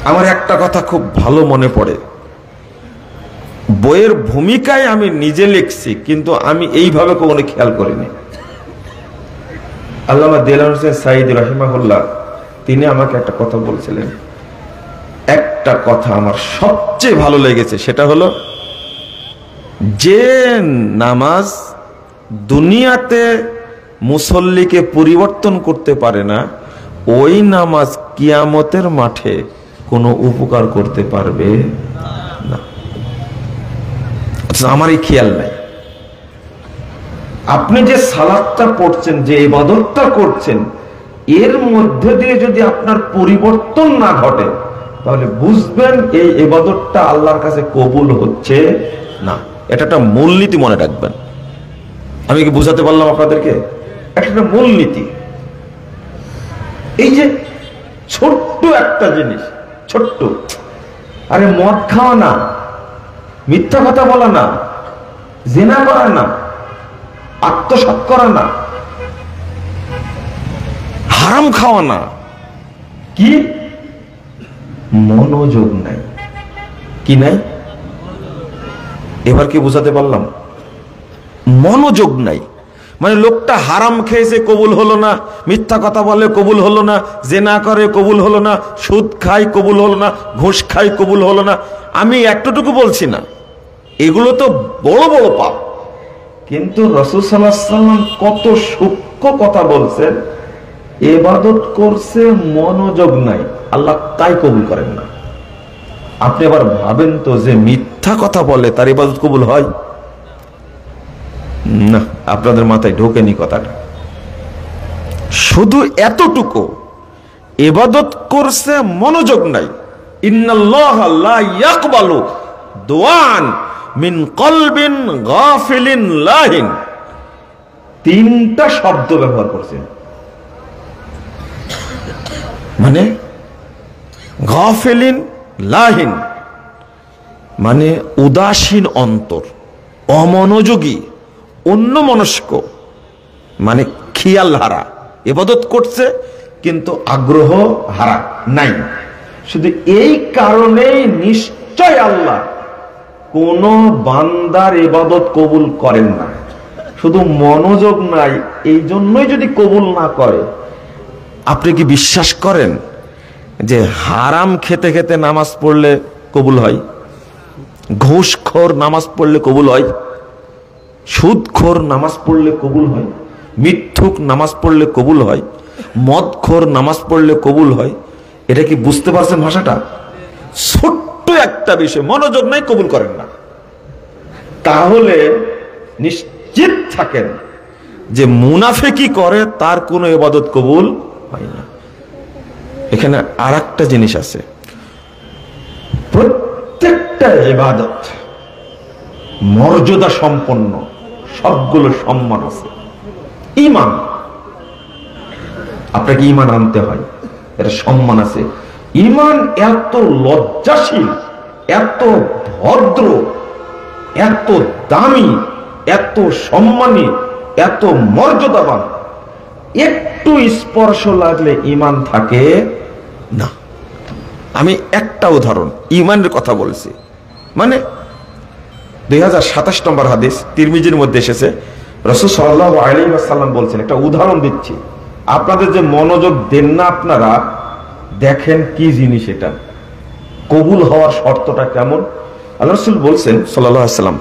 আমার একটা কথা খুব ভালো মনে পড়ে, বইয়ের ভূমিকায় আমি নিজে লিখছি, কিন্তু আমি এইভাবে কখনো খেয়াল করিনি। আল্লামা দেলাওয়ার হোসেন সাঈদী রাহিমাহুল্লাহ তিনি আমাকে একটা কথা বলছিলেন, একটা কথা আমার সবচেয়ে ভালো লেগেছে, সেটা হলো যে নামাজ দুনিয়াতে মুসল্লিকে পরিবর্তন করতে পারে না, ওই নামাজ কিয়ামতের মাঠে কোনো উপকার করতে পারবে না। আমার এই খেয়াল নাই, আপনি যে সালাতটা পড়ছেন, যে ইবাদতটা করছেন, এর মধ্যে দিয়ে যদি আপনার পরিবর্তন না ঘটে, তাহলে বুঝবেন এই ইবাদতটা আল্লাহর কাছে কবুল হচ্ছে না। এটা একটা মূলনীতি মনে রাখবেন। আমি কি বুঝাতে পারলাম আপনাদেরকে? একটা মূলনীতি। এই যে ছোট্ট একটা জিনিস, ছোট্ট, আরে মদ খাওয়া না, মিথ্যা কথা বলা না, জিনা করা না, আত্মসাৎ করা না, হারাম খাওয়া না, কি মনোযোগ নাই। কি নাই? এবার কি বুঝাতে পারলাম? মনোযোগ নাই। মানে লোকটা হারাম খেয়েছে, কবুল হলো না, মিথ্যা কথা বলে, কবুল হলো না, জেনা করে, কবুল হলো না, সুদ খায়, কবুল হলো না, ঘুষ খায়, কবুল হলো না। আমি একটুটুকু বলছি না, এগুলো তো বড় বড় পাপ। কিন্তু রাসূল সাল্লাল্লাহু আলাইহি ওয়াসাল্লাম কত সূক্ষ্ম কথা বলছেন, ইবাদত করছে, মনোযোগ নাই, আল্লাহ তাই কবুল করেন না। আপনি আবার ভাবেন তো, যে মিথ্যা কথা বলে তার ইবাদত কবুল হয় না? আপনাদের মাথায় ঢোকেনি কথাটা। শুধু এতটুকু, ইবাদত করছে, মনোযোগ নাই। ইন্নাল্লাহা লা ইয়াকবালু দুআন মিন কলবিন গাফিলিন লাহিন। তিনটা শব্দ ব্যবহার করছেন। মানে গাফিলিন লাহিন মানে উদাসীন অন্তর, অমনোযোগী, অন্যমনস্ক, মানে খেয়াল হারা। ইবাদত করছে কিন্তু আগ্রহ হারা নাই। শুধু এই কারণেই নিশ্চয় আল্লাহ কোন বান্দার ইবাদত কবুল করেন না। শুধু মনোযোগ নাই, এই জন্যই যদি কবুল না করে। আপনি কি বিশ্বাস করেন যে হারাম খেতে খেতে নামাজ পড়লে কবুল হয়? ঘুষখোর নামাজ পড়লে কবুল হয়? সুদখোর নামাজ পড়লে কবুল হয়? মিথ্যুক নামাজ পড়লে কবুল হয়? মদখোর নামাজ পড়লে কবুল হয়? এটা কি বুঝতে পারছেন ভাষাটা? ছোট্ট একটা বিষয়, মনোযোগ নাই, কবুল করেন না। তাহলে নিশ্চিত থাকেন যে মুনাফিকি করে তার কোনো ইবাদত কবুল হয় না। এখানে আর একটা জিনিস আছে, প্রত্যেকটা ইবাদত মর্যাদা সম্পন্ন, সবগুলো সম্মান আছে। ঈমান, আপনাকে ঈমান আনতে হয়, এটা সম্মান আছে। ঈমান এত লজ্জাশীল, এত ভদ্র, এত দামি, এত সম্মানী, এত মর্যাদাবান, একটু স্পর্শ লাগলে ঈমান থাকে না। আমি একটা উদাহরণ ঈমানের কথা বলছি। মানে 2027 নম্বর হাদিস তিরমিজির মধ্যে এসেছে, রাসূল সাল্লাল্লাহু আলাইহি ওয়াসাল্লাম বলছেন, একটা উদাহরণ দিচ্ছি, আপনাদের যে মনোযোগ দেন না আপনারা, দেখেন কি জিনিস এটা, কবুল হওয়ার শর্তটা কেমন। আল্লাহ রাসূল বলছেন সাল্লাল্লাহু আলাইহি ওয়াসাল্লাম,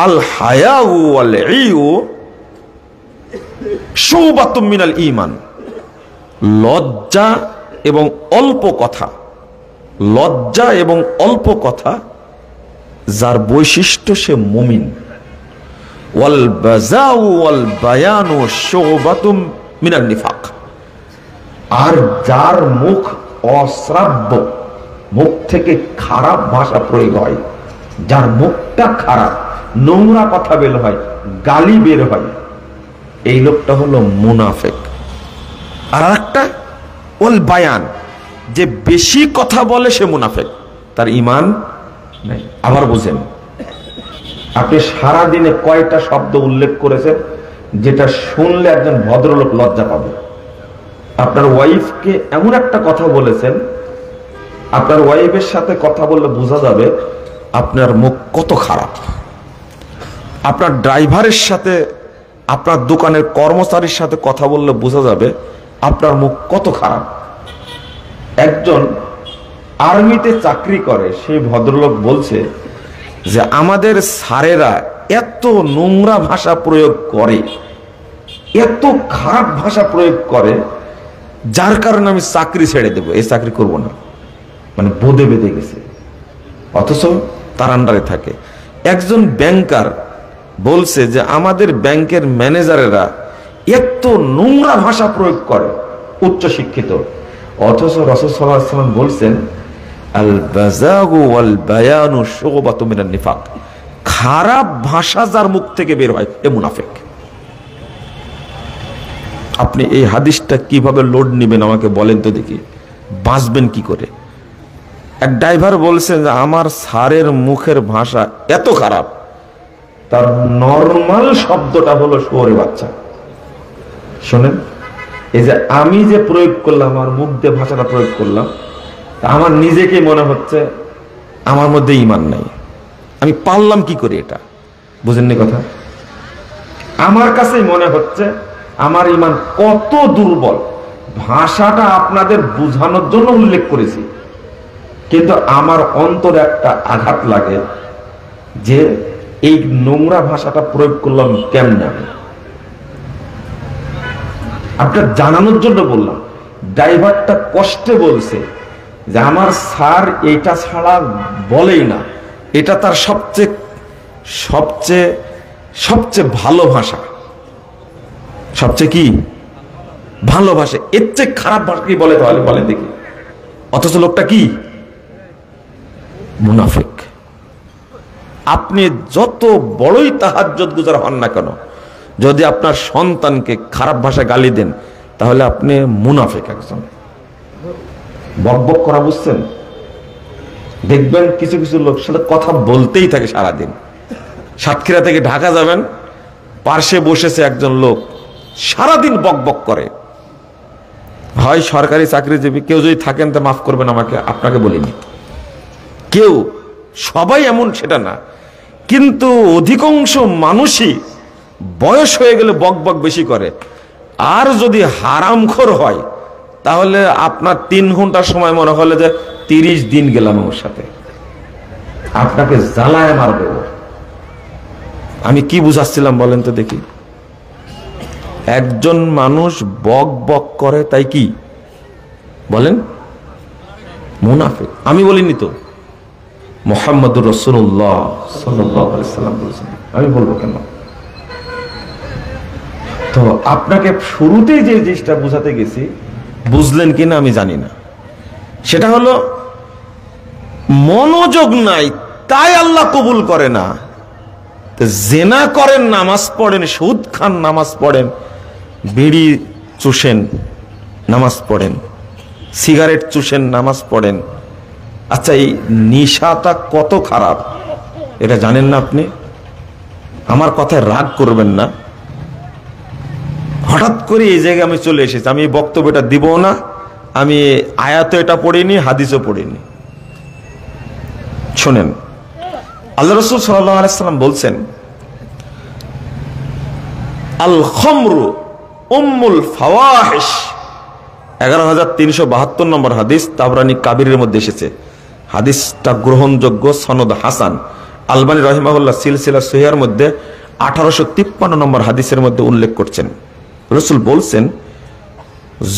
আল হায়াউ ওয়াল ইউ শুবাতুম মিনাল ঈমান। লজ্জা এবং অল্প কথা, লজ্জা এবং অল্প কথা যার বৈশিষ্ট্য সে মুমিন। ওয়াল বাযাউ ওয়াল বায়ানু শুবাতুম মিনান নিফাক। আর যার মুখ অশ্রাব্য, মুখ থেকে খারাপ ভাষা প্রয়োগ হয়, যার মুখটা খারাপ, নোংরা কথা বের হয়, গালি বের হয়, এই লোকটা হলো মুনাফিক। আর একটা ওয়াল বায়ান, যে বেশি কথা বলে সে মুনাফিক, তার ঈমান নাই। আবার বুঝেন, আপনি সারা দিনে কয়টা শব্দ উল্লেখ করেছেন যেটা শুনলে একজন ভদ্রলোক লজ্জা পাবে? আপনার ওয়াইফকে এমন একটা কথা বলেছেন আপনার ওয়াইফের সাথে কথা বললে বোঝা যাবে আপনার মুখ কত খারাপ। আপনার ড্রাইভারের সাথে, আপনার দোকানের কর্মচারীর সাথে কথা বললে বোঝা যাবে আপনার মুখ কত খারাপ। একজন আর্মিতে চাকরি করে সেই ভদ্রলোক বলছে যে আমাদের স্যারেরা এত নোংরা ভাষা প্রয়োগ করে, এত খারাপ ভাষা প্রয়োগ করে, যার কারণে আমি চাকরি ছেড়ে দেবো, এই চাকরি করব না। মানে বোধে বেঁধে গেছে, অথচ তার আন্ডারে থাকে। একজন ব্যাংকার বলছে যে আমাদের ব্যাংকের ম্যানেজারেরা এত নোংরা ভাষা প্রয়োগ করে, উচ্চ শিক্ষিত, অথচ রাসূল সাল্লাল্লাহু আলাইহি ওয়াসাল্লাম বলছেন আল বাযাগু ওয়াল বায়ানু শুবাতুম মিনান নিফাক, খারাপ ভাষা যার মুখ থেকে বের হয় এ মুনাফিক। আপনি এই হাদিসটা কিভাবে লোড নেবেন আমাকে বলেন তো দেখি, বাঁচবেন কি করে? এক ড্রাইভার বলছেন যে আমার স্যারের মুখের ভাষা এত খারাপ, তার নরমাল শব্দটা হলো শুয়োরের বাচ্চা। শোনেন, এই যে আমি যে প্রয়োগ করলাম, আমার মুখ দিয়ে ভাষাটা প্রয়োগ করলাম, আমার নিজেকে মনে হচ্ছে আমার মধ্যে ঈমান নাই। আমি পারলাম কি করে এটা? বুঝেননি কথা? আমার কাছেই মনে হচ্ছে আমার ঈমান কত দুর্বল। ভাষাটা আপনাদের বোঝানোর জন্য উল্লেখ করেছি, কিন্তু আমার অন্তরে একটা আঘাত লাগে যে এই নোংরা ভাষাটা প্রয়োগ করলাম কেমনে। আমি আপনার জানানোর জন্য বললাম। ড্রাইভারটা কষ্টে বলছে যে আমার স্যার এইটা ছাড়া বলেই না, এটা তার সবচেয়ে সবচেয়ে সবচেয়ে ভালো ভাষা, সবচেয়ে কি ভালো ভাষা, এর চেয়ে খারাপ ভাষা কি বলে? তাহলে বলে দেখি। অথচ লোকটা কি মুনাফিক। আপনি যত বড়ই তাহাজ্জুদ গুজার হন না কেন, যদি আপনার সন্তানকে খারাপ ভাষায় গালি দেন তাহলে আপনি মুনাফিক একজন। বকবক করা বুঝছেন? দেখবেন কিছু কিছু লোক সাথে কথা বলতেই থাকে সারাদিন। সাতক্ষীরা থেকে ঢাকা যাবেন, পার্শ্বে বসেছে একজন লোক, সারাদিন বকবক করে। হয় সরকারি চাকরিজীবী, কেউ যদি থাকেন তা মাফ করবেন আমাকে, আপনাকে বলিনি কেউ, সবাই এমন সেটা না, কিন্তু অধিকাংশ মানুষই বয়স হয়ে গেলে বকবক বেশি করে। আর যদি হারামখোর হয় তাহলে আপনার 3 ঘন্টার সময় মনে হলে যে 30 দিন গেলাম ওর সাথে, আপনাকে জ্বালায় মারবে। আমি কি বুঝাচ্ছিলাম বলেন তো দেখি? একজন মানুষ বক বক করে তাই কি বলেন? মুনাফিক। আমি বলিনি তো, মুহাম্মদুর রাসূলুল্লাহ সাল্লাল্লাহু আলাইহি ওয়াসাল্লাম বলেছেন। আমি বলবো কেন? তো আপনাকে শুরুতেই যে জিনিসটা বোঝাতে গেছি, বুঝলেন কিনা আমি জানি না, সেটা হলো মনোযোগ নাই তাই আল্লাহ কবুল করে না। জেনা করেন, নামাজ পড়েন, সুদ খান, নামাজ পড়েন, বিড়ি চুষেন, নামাজ পড়েন, সিগারেট চুষেন, নামাজ পড়েন। আচ্ছা, এই নিশাটা কত খারাপ এটা জানেন না আপনি? আমার কথায় রাগ করবেন না। হঠাৎ করে এই জায়গায় আমি চলে এসেছি, আমি এই বক্তব্যটা দিব না। আমি আয়াতে এটা পড়িনি, হাদিসও পড়িনি। শোনেন, আল্লাহ রাসূল সাল্লাল্লাহু আলাইহি সাল্লাম বলছেন আল খামরু উম্মুল ফাওয়াহিশ। 11372 নম্বর হাদিস, তাবরানী কাবিরের মধ্যে এসেছে। হাদিসটা গ্রহণযোগ্য, সনদ হাসান। আলবানী রাহিমাহুল্লাহ সিলসিলা সহিহার মধ্যে 1853 নম্বর হাদিসের মধ্যে উল্লেখ করছেন। রাসূল বলছেন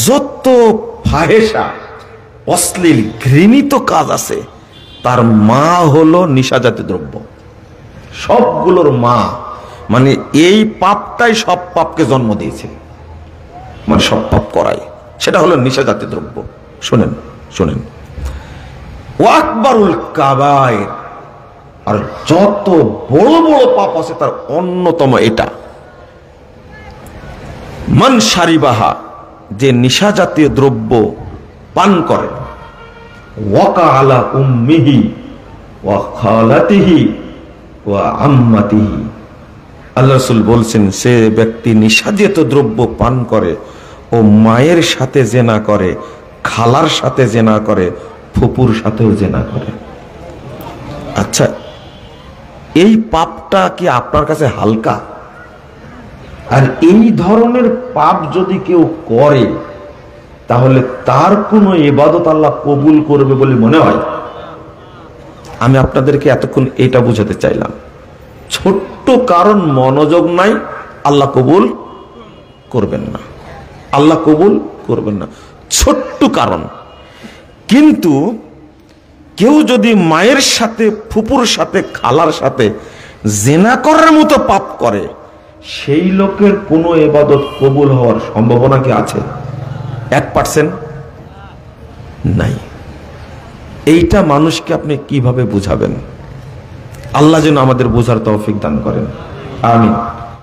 যত ফাহেশা, অশ্লীল, ঘৃণিত কাজ আছে তার মা হলো নিশাজাতীয় দ্রব্য। সবগুলোর মা, মানে এই পাপটাই সব পাপকে জন্ম দিয়েছে, মানে সব পাপ করায়, সেটা হলো নিশাজাতীয় দ্রব্য। শুনেন শুনেন, ওয়াকবারুল কাবায়ের, আর যত বড় বড় পাপ আছে তার অন্যতম এটা। মান শারিবাহা, যে নিশাজাতীয় দ্রব্য পান করে, ওয়াকা আলা উম্মিহি ওয়া খালাতিহি ওয়া আম্মাতিহি। আল্লাহ রাসূল বলছেন সে ব্যক্তি নিশাজাতীয় দ্রব্য পান করে ও মায়ের সাথে জেনা করে, খালার সাথে জেনা করে, ফুপুর সাথেও জেনা করে। আচ্ছা, এই পাপটা কি আপনার কাছে হালকা? আর এই ধরনের পাপ যদি কেউ করে তাহলে তার কোনো ইবাদত আল্লাহ কবুল করবে বলে মনে হয়? আমি আপনাদেরকে এতক্ষণ এটা বোঝাতে চাইলাম, ছোট্ট কারণ মনোযোগ নাই, আল্লাহ কবুল করবেন না, আল্লাহ কবুল করবেন না, ছোট্ট কারণ। কিন্তু কেউ যদি মায়ের সাথে, ফুপুর সাথে, খালার সাথে জেনা করার মতো পাপ করে, সেই লোকের কোনো ইবাদত কবুল হওয়ার সম্ভাবনা কি আছে? 1% নাই। এইটা মানুষকে আপনি কিভাবে বুঝাবেন? আল্লাহ যেন আমাদের বোঝার তৌফিক দান করেন। আমিন।